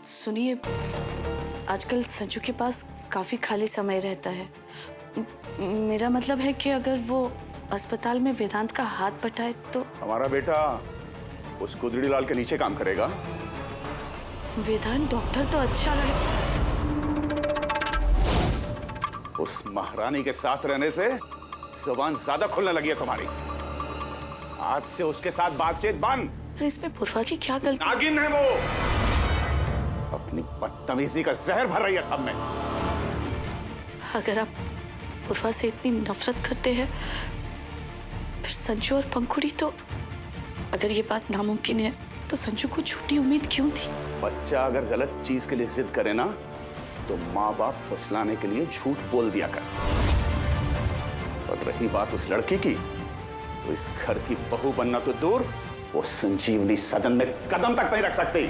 सुनिए, आजकल संजू के पास काफी खाली समय रहता है। मेरा मतलब है कि अगर वो अस्पताल में वेदांत का हाथ बटाए तो। हमारा बेटा उस गुदड़ी लाल के नीचे काम करेगा। वेदांत डॉक्टर तो अच्छा रहे। उस महारानी के साथ रहने से जुबान ज्यादा खुलने लगी है तुम्हारी। आज से उसके साथ बातचीत बंद। पर इसमें पूर्वा की क्या गलती? नागिन है वो, अपनी बदतमीजी का जहर भर रही है सब में। अगर आप पूर्वा से इतनी नफरत करते हैं, फिर संजू और पंखुड़ी तो, अगर ये बात नामुमकिन है तो संजू को झूठी उम्मीद क्यों थी? बच्चा अगर गलत चीज के लिए जिद करे ना, तो माँ बाप फुसलाने के लिए झूठ बोल दिया कर। और रही बात उस लड़की की, तो इस घर की बहू बनना तो दूर, वो संजीवनी सदन में कदम तक नहीं रख सकती।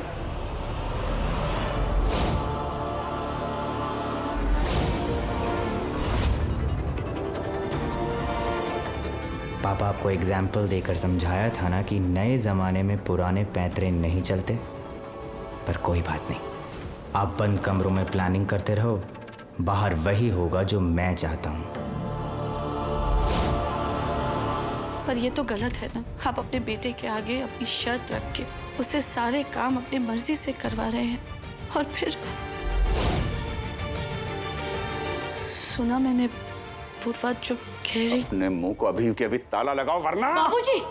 पापा आपको एग्जाम्पल देकर समझाया था ना कि नए ज़माने में पुराने पैंतरे नहीं चलते। पर कोई बात नहीं, आप बंद कमरों में प्लानिंग करते रहो, बाहर वही होगा जो मैं चाहता हूँ। पर ये तो गलत है ना, आप अपने बेटे के आगे अपनी शर्त रख के उससे सारे काम अपनी मर्जी से करवा रहे हैं। और फिर सुना मैंने पूर्वा जो कह रही। अपने मुंह को अभी के अभी ताला लगाओ, वरना। बाबूजी,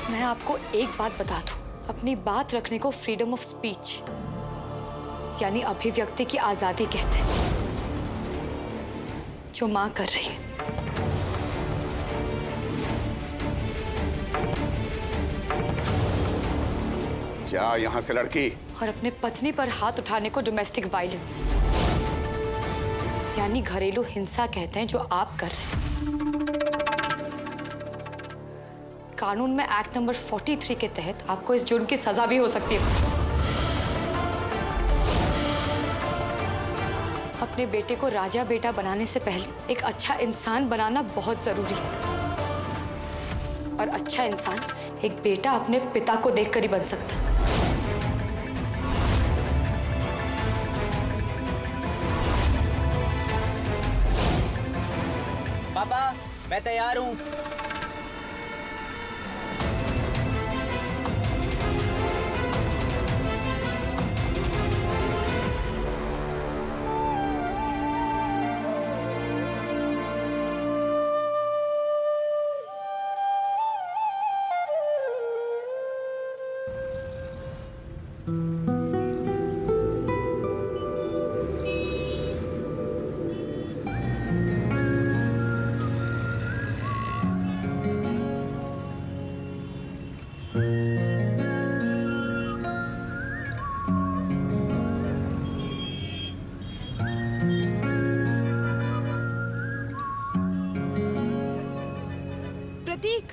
मैं आपको एक बात बता दूं, अपनी बात रखने को फ्रीडम ऑफ स्पीच यानी अभिव्यक्ति की आजादी कहते हैं, जो मां कर रही है। जा यहां से लड़की। और अपने पत्नी पर हाथ उठाने को डोमेस्टिक वायलेंस यानी घरेलू हिंसा कहते हैं, जो आप कर रहे हैं। कानून में एक्ट नंबर 43 के तहत आपको इस जुर्म की सजा भी हो सकती है। अपने बेटे को राजा बेटा बनाने से पहले एक अच्छा इंसान बनाना बहुत जरूरी है। और अच्छा इंसान एक बेटा अपने पिता को देखकर ही बन सकता है। पापा, मैं तैयार हूँ। Prateek,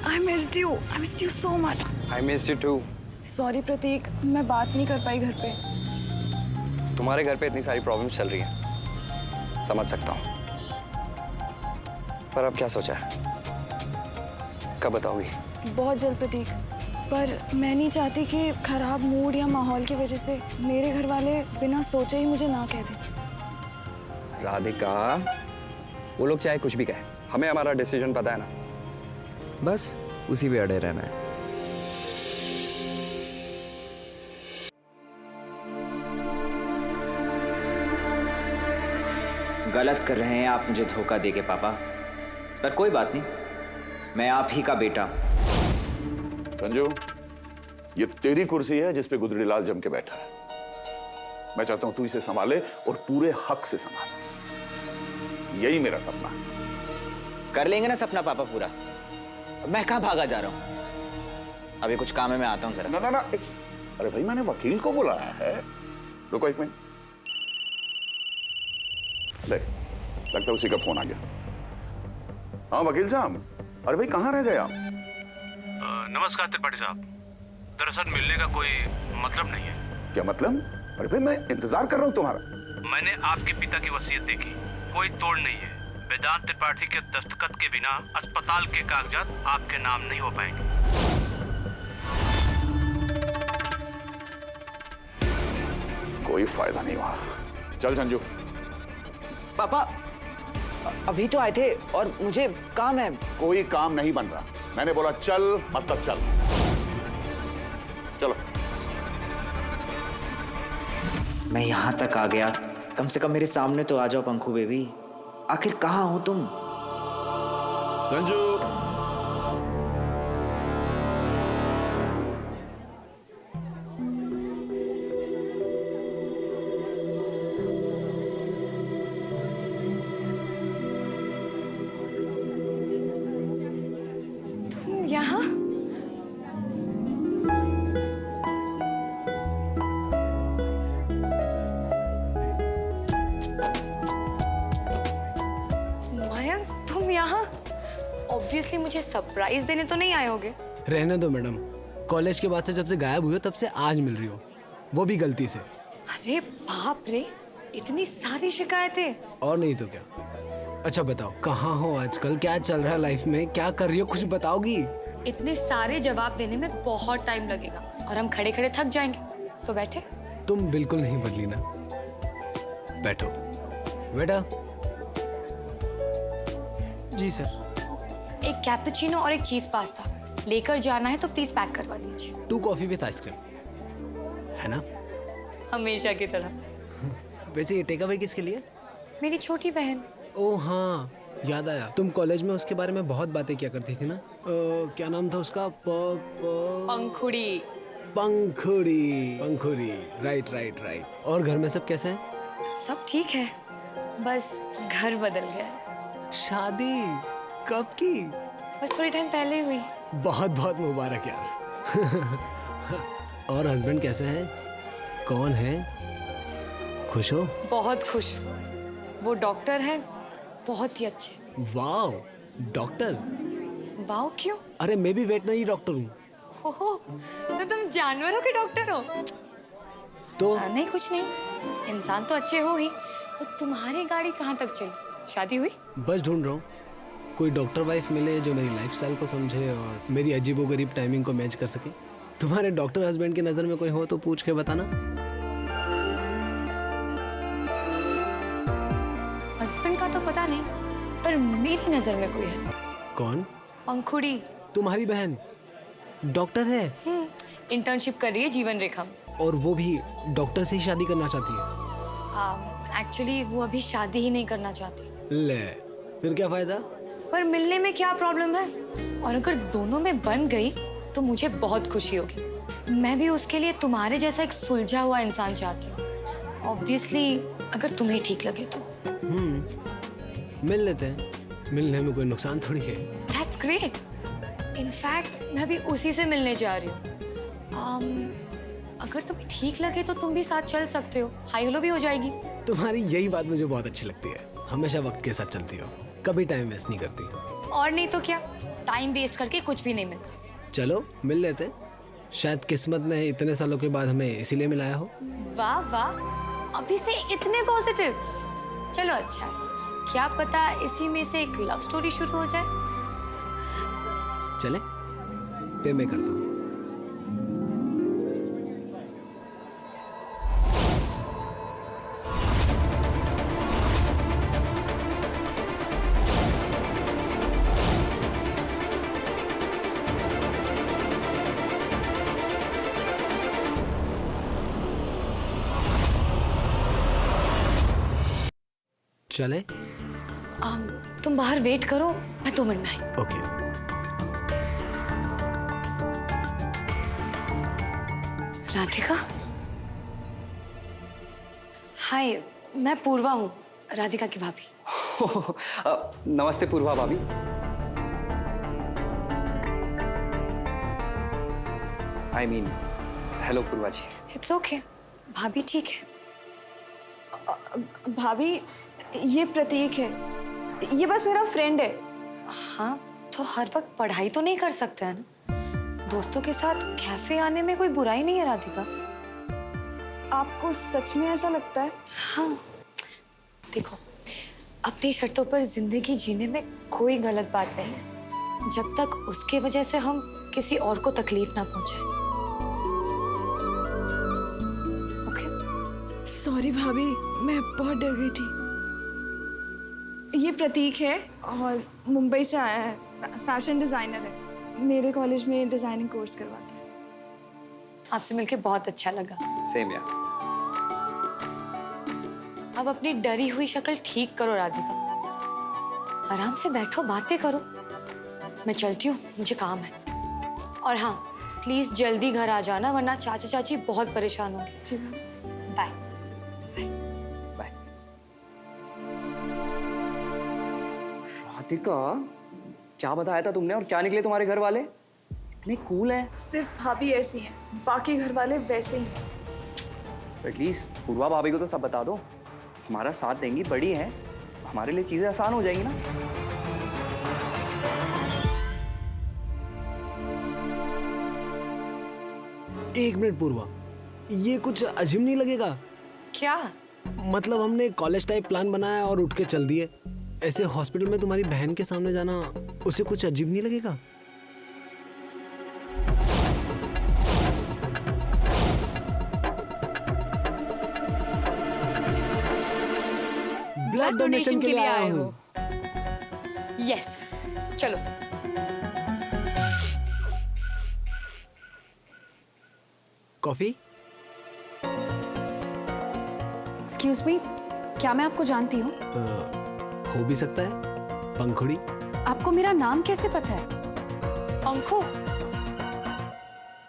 I missed you so much. I missed you too. Sorry Prateek, मैं बात नहीं कर पाई घर पे। तुम्हारे घर पे इतनी सारी प्रॉब्लम्स चल रही हैं, समझ सकता हूँ। पर अब क्या सोचा है, कब बताओगी? बहुत जल्द प्रतीक, पर मैं नहीं चाहती कि खराब मूड या माहौल की वजह से मेरे घर वाले बिना सोचे ही मुझे ना कह दें। राधिका, वो लोग चाहे कुछ भी कहें, हमें हमारा डिसीजन पता है ना, बस उसी पे अड़े रहना है। गलत कर रहे हैं आप मुझे धोखा देके पापा, पर कोई बात नहीं, मैं आप ही का बेटा। संजू, ये तेरी कुर्सी है जिस पे गुदड़ीलाल जम के बैठा है। मैं चाहता हूं तू इसे संभाले और पूरे हक से संभाले। यही मेरा सपना है। कर लेंगे ना सपना पापा पूरा। मैं कहाँ भागा जा रहा हूँ, अभी कुछ काम है, मैं आता हूँ जरा। ना ना ना अरे भाई, मैंने वकील को बुलाया है। रुको एक मिनट। ले, लगता है उसी का फोन आ गया। हाँ वकील साहब, अरे भाई कहाँ रह गए आप? नमस्कार त्रिपाठी साहब। दरअसल मिलने का कोई मतलब नहीं है। क्या मतलब? अरे भाई मैं इंतजार कर रहा हूँ तुम्हारा। मैंने आपके पिता की वसीयत देखी, कोई तोड़ नहीं है। वेदांत त्रिपाठी के दस्तखत के बिना अस्पताल के कागजात आपके नाम नहीं हो पाएंगे। कोई फायदा नहीं हुआ। चल संजू। पापा अभी तो आए थे और मुझे काम है। कोई काम नहीं बन रहा। मैंने बोला चल, मतलब चल। चलो। मैं यहाँ तक आ गया, कम से कम मेरे सामने तो आ जाओ पंखू बेबी। आखिर कहाँ हो तुम? संजू। तुम यहाँ? मयंक, तुम यहाँ? ऑब्वियसली मुझे सरप्राइज देने तो नहीं आए होगे। रहने दो मैडम, कॉलेज के बाद से जब से गायब हुई हो तब से आज मिल रही हो, वो भी गलती से। अरे बाप रे, इतनी सारी शिकायतें। और नहीं तो क्या। अच्छा बताओ, कहाँ हो आजकल, क्या चल रहा है लाइफ में, क्या कर रही हो, कुछ बताओगी? इतने सारे जवाब देने में बहुत टाइम लगेगा और हम खड़े खड़े थक जाएंगे, तो बैठे। तुम बिल्कुल नहीं बदली ना। बैठो बेटा। जी सर। एक कैपुचिनो और एक चीज पास्ता लेकर जाना है, तो प्लीज पैक करवा दीजिए। 2 कॉफी विथ आइसक्रीम, है ना? हमेशा की तरह। वैसे ये टेक अवे किसके लिए? मेरी छोटी बहन। ओह हाँ, याद आया। तुम कॉलेज में उसके बारे में बहुत बातें किया करती थी ना। क्या नाम था उसका? पंखुड़ी। पंखुड़ी। पंखुड़ी, राइट राइट राइट। और घर में सब कैसे हैं? सब ठीक है, बस घर बदल गया है। शादी कब की? बस थोड़ी टाइम पहले हुई। बहुत बहुत मुबारक यार। और हस्बैंड कैसे हैं? कौन है? खुश हो? बहुत खुश हूँ। वो डॉक्टर है, बहुत ही अच्छे। Wow, doctor? वाओ क्यों? अरे मैं भी वेटनरी डॉक्टर हूँ। हो, तो तुम जानवरों के डॉक्टर हो? तो नहीं कुछ नहीं, इंसान तो अच्छे हो ही। तो तुम्हारी गाड़ी कहाँ तक चली? शादी हुई? बस ढूंढ रहा हूँ कोई डॉक्टर वाइफ मिले जो मेरी लाइफस्टाइल को समझे और मेरी अजीबोगरीब टाइमिंग को मैच कर सके। तुम्हारे डॉक्टर हस्बैंड की नज़र में कोई हो तो पूछ के बताना। हस्बैंड का तो पता नहीं, पर मेरी नजर में कोई है। कौन? पंखुड़ी। तुम्हारी बहन डॉक्टर है? इंटर्नशिप कर रही है जीवन रेखा में। और वो भी डॉक्टर से ही शादी करना चाहती है? एक्चुअली वो अभी शादी ही नहीं करना चाहती। ले, फिर क्या फायदा? पर मिलने में क्या प्रॉब्लम है? और अगर दोनों में बन गई तो मुझे बहुत खुशी होगी। मैं भी उसके लिए तुम्हारे जैसा एक सुलझा हुआ इंसान चाहती हूँ। ऑब्वियसली अगर तुम्हें ठीक लगे तो। मिल लेते हैं, मिलने में कोई नुकसान थोड़ी है। That's great. इनफैक्ट मैं भी उसी से मिलने जा रही हूँ। अगर तुम्हें ठीक लगे तो तुम भी साथ चल सकते हो, हाई हेलो भी हो जाएगी। तुम्हारी यही बात मुझे बहुत अच्छी लगती है, हमेशा वक्त के साथ चलती हो, कभी टाइम वेस्ट नहीं करती। और नहीं तो क्या, टाइम वेस्ट करके कुछ भी नहीं मिलता। चलो मिल लेते हैं, शायद किस्मत ने इतने सालों के बाद हमें इसीलिए मिलाया हो। वाह वाह, अभी से इतने पॉजिटिव। चलो अच्छा है, क्या पता इसी में से एक लव स्टोरी शुरू हो जाए। चले पे मैं करता हूँ। चले? तुम बाहर वेट करो, मैं 2 मिनट में आई। ओके। राधिका? हाय, मैं पूर्वा हूँ, राधिका की भाभी। नमस्ते पूर्वा भाभी। I mean hello Purva ji. It's okay, भाभी ठीक है। भाभी, ये प्रतीक है, ये बस मेरा फ्रेंड है। हाँ, तो हर वक्त पढ़ाई तो नहीं कर सकते हैं ना। दोस्तों के साथ कैफे आने में कोई बुराई नहीं है राधिका। आपको सच में ऐसा लगता है? हाँ, देखो, अपनी शर्तों पर जिंदगी जीने में कोई गलत बात नहीं है, जब तक उसके वजह से हम किसी और को तकलीफ ना पहुंचाए। ओके? सॉरी भाभी, मैं बहुत डर गई थी। ये प्रतीक है और मुंबई से आया है, फैशन डिजाइनर है, मेरे कॉलेज में डिजाइनिंग कोर्स करवाता है। आपसे मिलके बहुत अच्छा लगा। सेम यार। अब अपनी डरी हुई शक्ल ठीक करो राधिका, आराम से बैठो, बातें करो। मैं चलती हूँ, मुझे काम है। और हाँ, प्लीज जल्दी घर आ जाना, वरना चाचा चाची बहुत परेशान होंगे। जी मैम। बाय। बाय। राधिका, क्या बताया था तुमने और क्या निकले तुम्हारे घर वाले? इतने कूल हैं। सिर्फ भाभी ऐसी हैं, बाकी घर वाले वैसे ही हैं। एटलीस्ट पूर्वा भाभी को तो सब बता दो, हमारा साथ देंगी, बड़ी है, हमारे लिए चीजें आसान हो जाएंगी ना। एक मिनट पूर्वा, ये कुछ अजीब नहीं लगेगा? क्या? मतलब हमने कॉलेज टाइप प्लान बनाया और उठ के चल दिए। ऐसे हॉस्पिटल में तुम्हारी बहन के सामने जाना, उसे कुछ अजीब नहीं लगेगा? ब्लड डोनेशन के लिए आया हूँ। यस, चलो। कॉफी? एक्सक्यूज मी, क्या मैं आपको जानती हूँ? हो भी सकता है। पंखुड़ी। आपको मेरा नाम कैसे पता है? अंकु,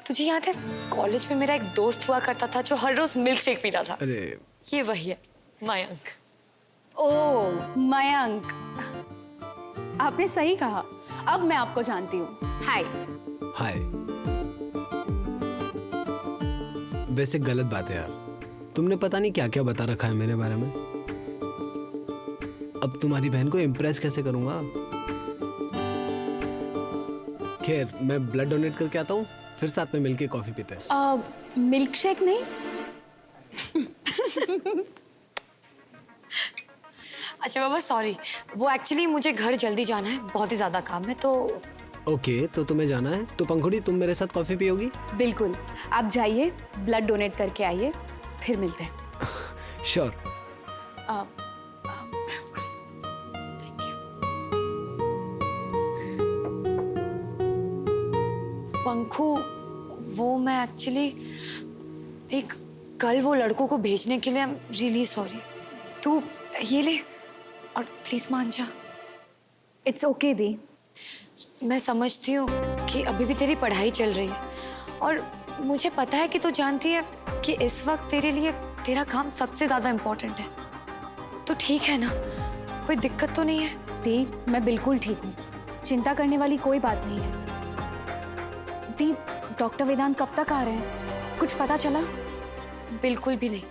तुझे याद है कॉलेज में मेरा एक दोस्त हुआ करता था जो हर रोज मिल्क शेक पीता था? अरे ये वही है, मयंक। ओह, मयंक, आपने सही कहा। अब मैं आपको जानती हूँ। हाय। हाय। वैसे गलत बात है यार, तुमने पता नहीं क्या क्या बता रखा है मेरे बारे में। अब तुम्हारी बहन को इम्प्रेस कैसे करूंगा? खैर, मैं ब्लड डोनेट करके आता हूँ, फिर साथ में मिलके कॉफी पीते हैं। मिल्क शेक नहीं? अच्छा बाबा, सॉरी, वो एक्चुअली मुझे घर जल्दी जाना है, बहुत ही ज्यादा काम है। तो ओके, तो तुम्हें जाना है तो पंखुड़ी तुम मेरे साथ कॉफी पियोगी? बिल्कुल, आप जाइए, ब्लड डोनेट करके आइए, फिर मिलते हैं। श्योर। पंखु, वो मैं एक्चुअली, देख, कल वो लड़कों को भेजने के लिए आई एम रियली सॉरी। तू ये ले और प्लीज मान जा। इट्स ओके दी। मैं समझती हूँ कि अभी भी तेरी पढ़ाई चल रही है और मुझे पता है कि तू जानती है कि इस वक्त तेरे लिए तेरा काम सबसे ज्यादा इम्पोर्टेंट है। तो ठीक है ना, कोई दिक्कत तो नहीं है? दी, मैं बिल्कुल ठीक हूँ, चिंता करने वाली कोई बात नहीं है। दी, डॉक्टर वेदांत कब तक आ रहे हैं? कुछ पता चला? बिल्कुल भी नहीं।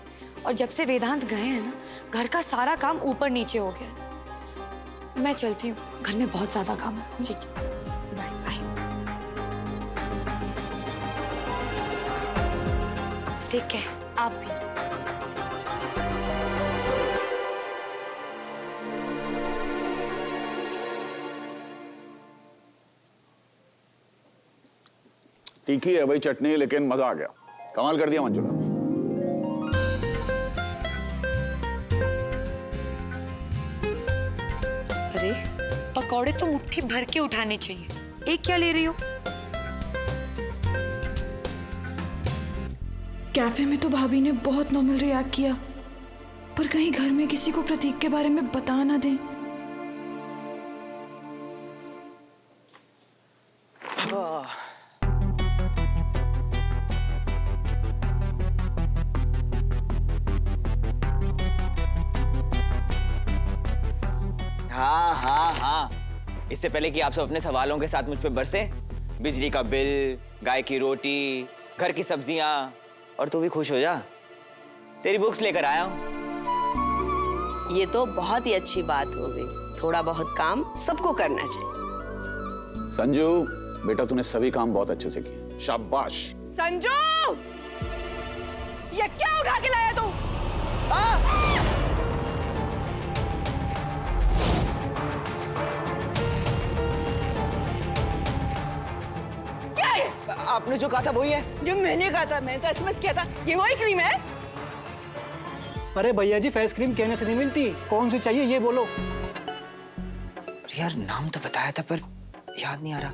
और जब से वेदांत गए हैं ना, घर का सारा काम ऊपर नीचे हो गया। मैं चलती हूँ, घर में बहुत ज्यादा काम है। ठीक है, बाय बाय। ठीक है, आप भी। तीखी है भाई चटनी, लेकिन मजा आ गया। कमाल कर दिया मंजुला। अरे, पकौड़े तो मुट्ठी भर के उठाने चाहिए, एक क्या ले रही हो? कैफे में तो भाभी ने बहुत नॉर्मल रिएक्ट किया, पर कहीं घर में किसी को प्रतीक के बारे में बता ना दें। हाँ हाँ हाँ, इससे पहले कि आप सब अपने सवालों के साथ मुझ पे बरसे, बिजली का बिल, गाय की रोटी, घर की सब्जियां, और तू भी खुश हो जा, तेरी बुक्स लेकर आया हूँ। ये तो बहुत ही अच्छी बात हो गई। थोड़ा बहुत काम सबको करना चाहिए। संजू बेटा, तूने सभी काम बहुत अच्छे से किए, शाबाश। संजू, ये क्या उठा के लाया तू? क्या है? आपने जो कहा था वही है। जो मैंने कहा था, मैंने तो एसएमएस किया था। ये वही क्रीम है? अरे भैया जी, फेस क्रीम कहने से नहीं मिलती, कौन सी चाहिए ये बोलो। यार नाम तो बताया था पर याद नहीं आ रहा।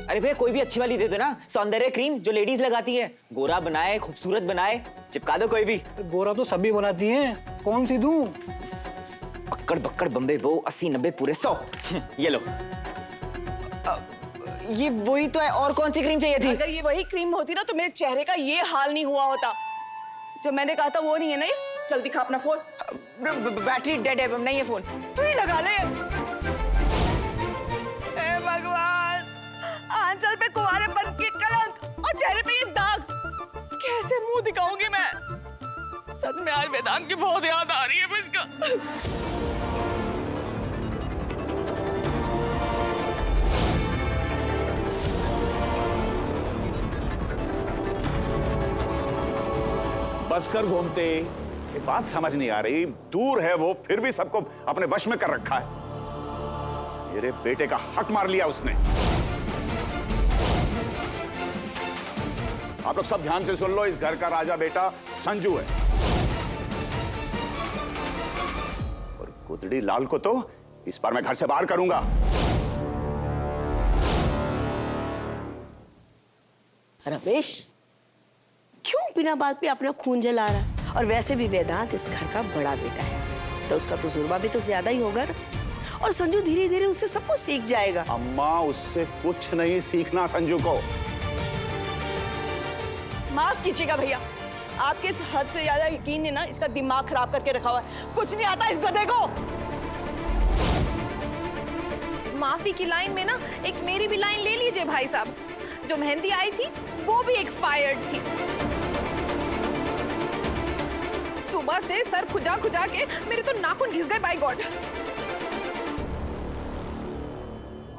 अरे भैया कोई भी अच्छी वाली दे दो ना, सौंदर्य क्रीम जो लेडीज लगाती है, गोरा बनाए, खूबसूरत बनाए, चिपका दो कोई भी। गोरा तो सभी बनाती हैं, कौन सी दूं? अक्कड़ बक्कड़ बम्बे वो 80-90 पूरे 100। ये लो। ये वही तो है, और कौन सी क्रीम चाहिए थी? अगर ये वही क्रीम होती ना तो मेरे चेहरे का ये हाल नहीं हुआ होता। जो मैंने कहा था वो नहीं है ना ये? चल दिखा अपना फोन। बैटरी डेड है, नहीं है फोन। तू ही लगा ले। हे भगवान, आंचल पे कुंवारेपन की कलंक और चेहरे पे ये दाग, कैसे मुंह दिखाऊंगी मैं? सच में आज वेदांत की बहुत याद आ रही है मुझको। बस कर घूमते, ये बात समझ नहीं आ रही। दूर है वो, फिर भी सबको अपने वश में कर रखा है। मेरे बेटे का हक मार लिया उसने। आप लोग सब ध्यान से सुन लो, इस घर का राजा बेटा संजू है, और गुदड़ी लाल को तो इस बार मैं घर से बाहर करूंगा। रमेश, क्यों बिना बात पे अपना खून जला रहा है? और वैसे भी वेदांत इस घर का बड़ा बेटा है, तो उसका तजुर्बा भी तो ज्यादा ही होगा ना। और संजू धीरे धीरे उससे सब कुछ सीख जाएगा। अम्मा, उससे कुछ नहीं सीखना संजू को। माफ कीजिएगा भैया, आपके इस हद से ज्यादा यकीन ने ना इसका दिमाग खराब करके रखा हुआ है। कुछ नहीं आता इस गधे को। माफी की लाइन में ना एक मेरी भी लाइन ले लीजिए भाई साहब। जो मेहंदी आई थी वो भी एक्सपायर्ड थी। सुबह से सर खुजा खुजा के मेरे तो नाखून घिस गए, बाय गॉड।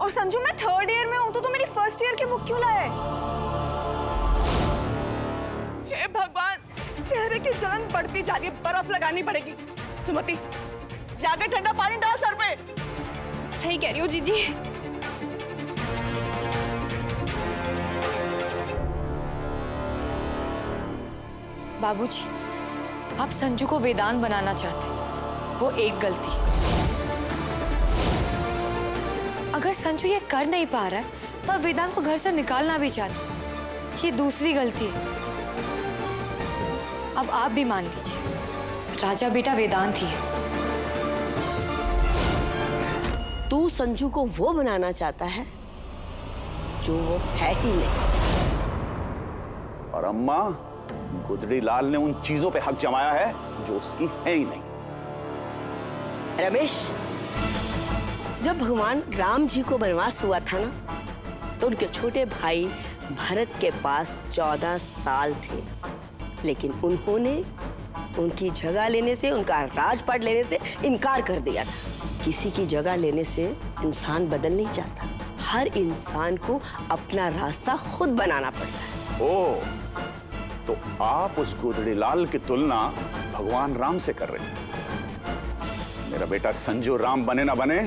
और संजू, मैं 3rd ईयर में हूं तो मेरी 1st ईयर के बुक क्यों लाए? हे भगवान, चेहरे की जलन बढ़ती जा रही है, बर्फ लगानी पड़ेगी। सुमति, जाकर ठंडा पानी डाल सर पे। सही कह रही हो जीजी। बाबूजी, आप संजू को वेदांत बनाना चाहते हैं, वो एक गलती है। अगर संजू ये कर नहीं पा रहा है तो आप वेदांत को घर से निकालना भी चाहते हैं, ये दूसरी गलती है। अब आप भी मान लीजिए, राजा बेटा वेदांत ही है। तू संजू को वो बनाना चाहता है जो वो है ही नहीं। और अम्मा, गुदड़ी लाल ने उन चीजों पे हक जमाया है जो उसकी है ही नहीं। रमेश, जब भगवान राम जी को वनवास हुआ था ना, तो उनके छोटे भाई भरत के पास 14 साल थे, लेकिन उन्होंने उनकी जगह लेने से, उनका राजपाट लेने से इनकार कर दिया था। किसी की जगह लेने से इंसान बदल नहीं जाता, हर इंसान को अपना रास्ता खुद बनाना पड़ता है। ओह, तो आप उस गुदड़ी लाल की तुलना भगवान राम से कर रहे हैं। मेरा बेटा संजू राम बने ना बने,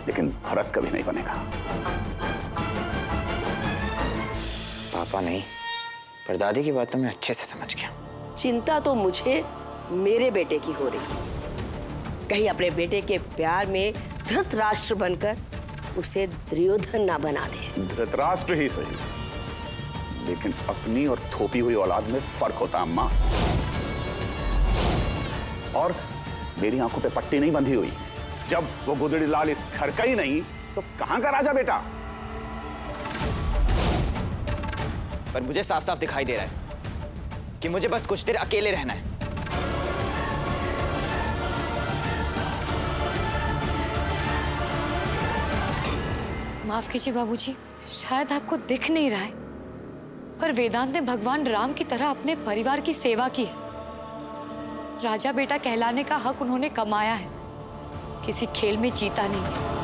लेकिन भरत कभी नहीं बनेगा। पापा नहीं, पर दादी की बात तो मैं अच्छे से समझ गया। चिंता तो मुझे मेरे बेटे की हो रही है, कहीं अपने बेटे के प्यार में धृतराष्ट्र बनकर उसे दुर्योधन ना बना दे। धृतराष्ट्र ही सही, लेकिन अपनी और थोपी हुई औलाद में फर्क होता अम्मा। और मेरी आंखों पे पट्टी नहीं बंधी हुई। जब वो गुदड़ी लाल इस घर का ही नहीं, तो कहां का राजा बेटा? पर मुझे साफ साफ दिखाई दे रहा है कि मुझे बस कुछ देर अकेले रहना है। माफ कीजिए बाबूजी, शायद आपको दिख नहीं रहा है, पर वेदांत ने भगवान राम की तरह अपने परिवार की सेवा की है। राजा बेटा कहलाने का हक उन्होंने कमाया है, किसी खेल में जीता नहीं है।